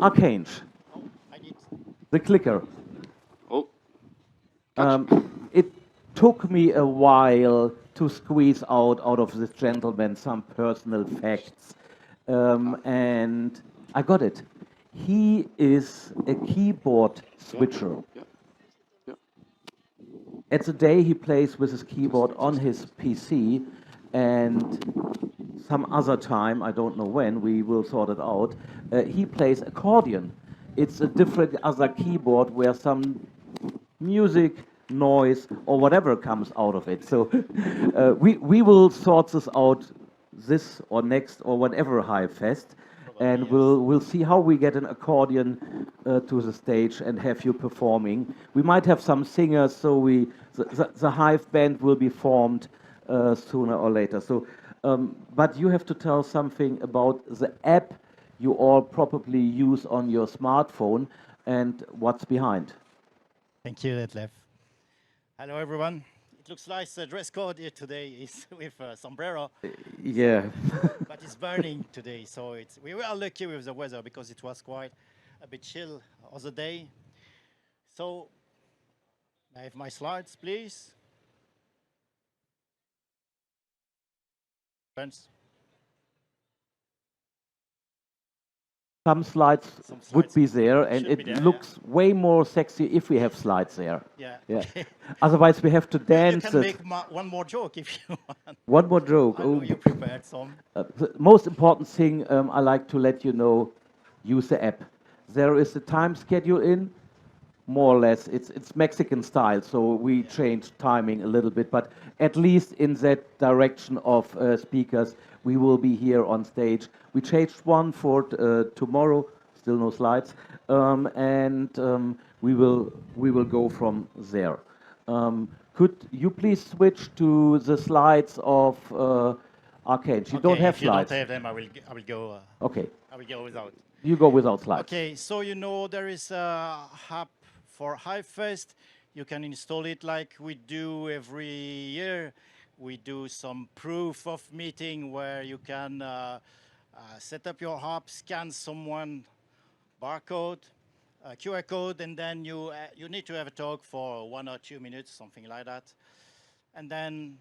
Archange, Oh, I need. the clicker. Oh, It took me a while to squeeze out of this gentleman some personal facts, and I got it. He is a keyboard switcher. yeah, yeah. At the day he plays with his keyboard on his PC, and some other time, I don't know when, we will sort it out, he plays accordion. It's a different other keyboard where some music, noise, or whatever comes out of it. So we will sort this out this or next or whatever HiveFest, and we'll see how we get an accordion to the stage and have you performing. We might have some singers, so the Hive band will be formed sooner or later. So, but you have to tell something about the app you all probably use on your smartphone and what's behind. Thank you, Detlef. Hello, everyone. It looks like the dress code here today is with a sombrero. Yeah. But it's burning today, so we were lucky with the weather because it was quite a bit chill other day. So I have my slides, please. Friends. Some slides would be there, and Should be it there, looks way more sexy if we have slides there. Yeah. Yeah. Okay. Otherwise, we have to You dance can it. make one more joke if you want. One more joke. I know Oh, you prepared some. the most important thing I like to let you know: use the app. There is a time schedule in, more or less. It's Mexican style, so we changed timing a little bit, but at least in that direction of speakers, we will be here on stage. We changed one for tomorrow. Still no slides, and we will go from there. Could you please switch to the slides of Arcade? You don't have If you don't slides. have them, I will go. Okay, I will go without. you go without slides. Okay, so you know there is a app for HiveFest. You can install it like we do every year. We do some proof of meeting where you can set up your app, scan someone barcode, QR code, and then you need to have a talk for 1 or 2 minutes, something like that. And then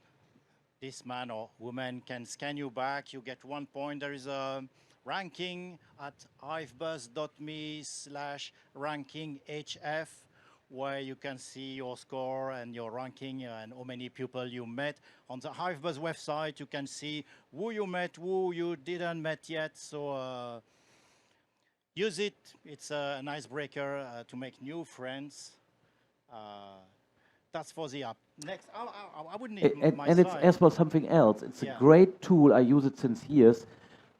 this man or woman can scan you back. You get 1 point. There is a ranking at hivebuzz.me/rankinghf, where you can see your score and your ranking and how many people you met. On the HiveBuzz website, you can see who you met, who you didn't met yet. So use it. It's an icebreaker to make new friends. That's for the app. Next, I would need my And it's slide. as well something else. It's a Yeah. great tool. I use it since years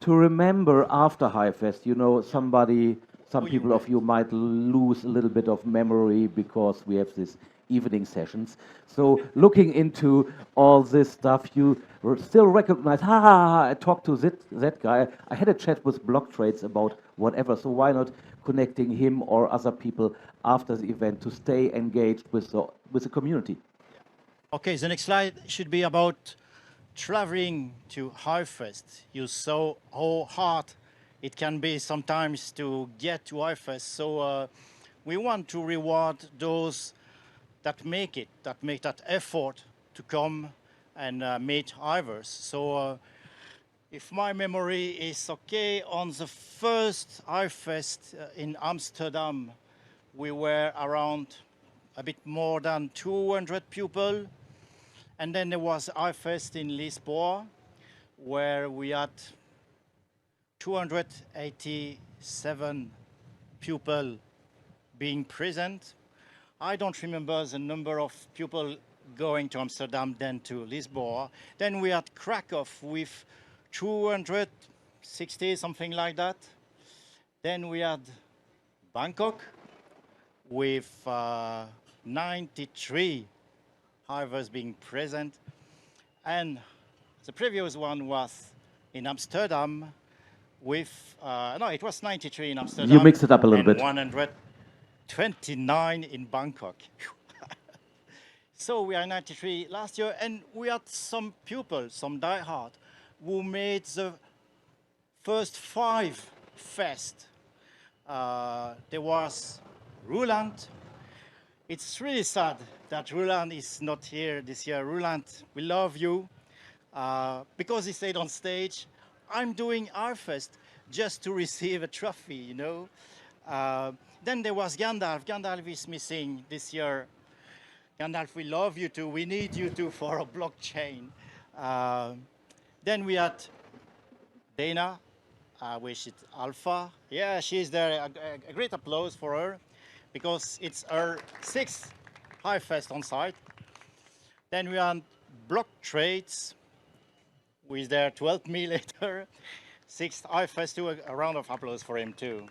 to remember after HiveFest. You know, some Who you people of met. you might lose a little bit of memory because we have these evening sessions. So looking into all this stuff, you still recognize, I talked to that guy. I had a chat with Block Trades about whatever, so why not connecting him or other people after the event to stay engaged with the community? Okay, the next slide should be about traveling to HiveFest. You saw how hard it can be sometimes to get to HiveFest. So we want to reward those that make it, that make that effort to come and meet Hivers. So if my memory is okay, on the first HiveFest in Amsterdam, we were around a bit more than 200 people. And then there was HiveFest in Lisboa, where we had 287 people being present. I don't remember the number of people going to Amsterdam then to Lisboa. Then we had Krakow with 260, something like that. Then we had Bangkok with 93 Hivers being present. And the previous one was in Amsterdam with, no, it was 93 in Amsterdam. You mix it up a little and bit. 129 in Bangkok. So we are 93 last year, and we had some people, some diehard, who made the first 5 fest. There was Roland. It's really sad that Roland is not here this year. Roland, we love you. Because he stayed on stage, I'm doing HiveFest just to receive a trophy, you know. Then there was Gandalf. Gandalf is missing this year. Gandalf, we love you too. We need you too for a blockchain. Then we had Dana, which is Alpha. Yeah, she's there. A great applause for her because it's her sixth HiveFest on site. Then we had Block Trades, who is there to help me later. Sixth HiveFest too. A round of applause for him too.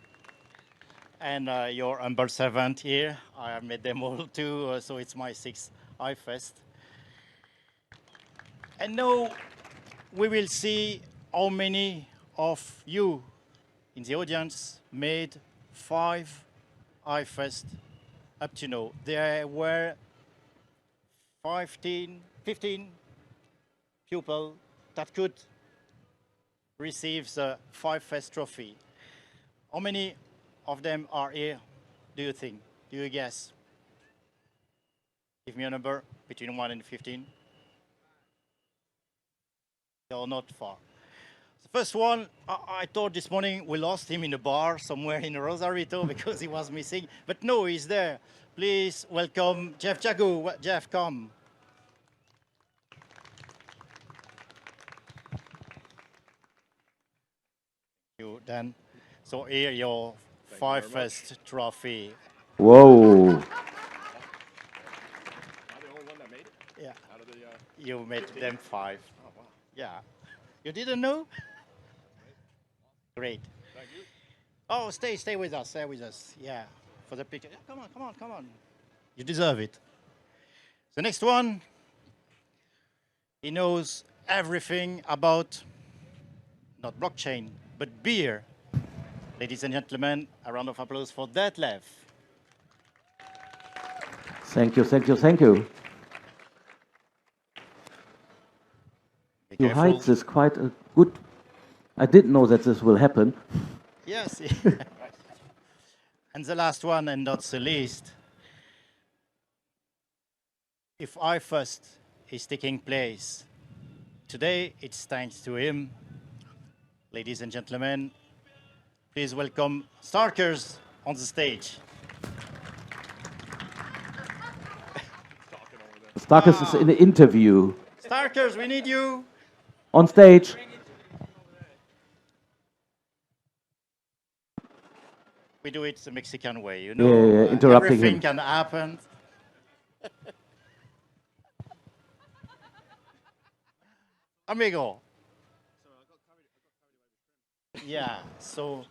And your humble servant here. I have met them all too, so it's my sixth HiveFest. And now we will see how many of you in the audience made 5 HiveFest up to now. There were 15 people that could receive the HiveFest trophy. How many of them are here, do you think? Do you guess? Give me a number between 1 and 15. They're not far. The first one, I thought this morning we lost him in a bar somewhere in Rosarito because he was missing. But no, he's there. Please welcome Jeff Jagu. Jeff, come. You then. So here your HiveFest trophy. Whoa. Yeah. You made them 5. Oh, wow. Yeah. You didn't know? Great. Thank you. Oh, stay with us. Stay with us. Yeah. For the picture. Yeah, come on. You deserve it. The next one. He knows everything about not blockchain, but beer. Ladies and gentlemen, a round of applause for Detlef. Thank you. Be You careful. hide this quite a good. I didn't know that this will happen. Yes. And the last one, and not the least, if HiveFest is taking place today, it's thanks to him. Ladies and gentlemen, please welcome Starkers on the stage. Starkers is in the interview. Starkers, we need you. On stage. We do it the Mexican way, you Yeah, know. interrupting everything him. can happen. Amigo. Yeah, so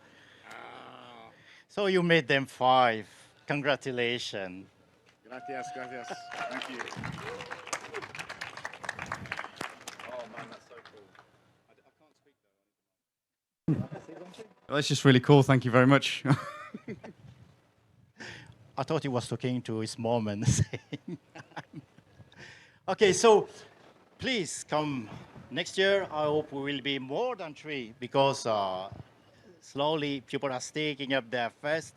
you made them 5. Congratulations. Gracias. Thank you. Oh man, that's so cool. I can't speak though. Well, that's just really cool. Thank you very much. I thought he was talking to his mom and saying. Okay, so please come next year. I hope we will be more than 3 because slowly people are taking up their fest.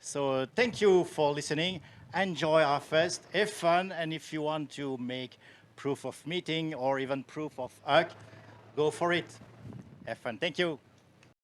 So thank you for listening. Enjoy our fest. Have fun. And if you want to make proof of meeting or even proof of hug, go for it. Have fun. Thank you.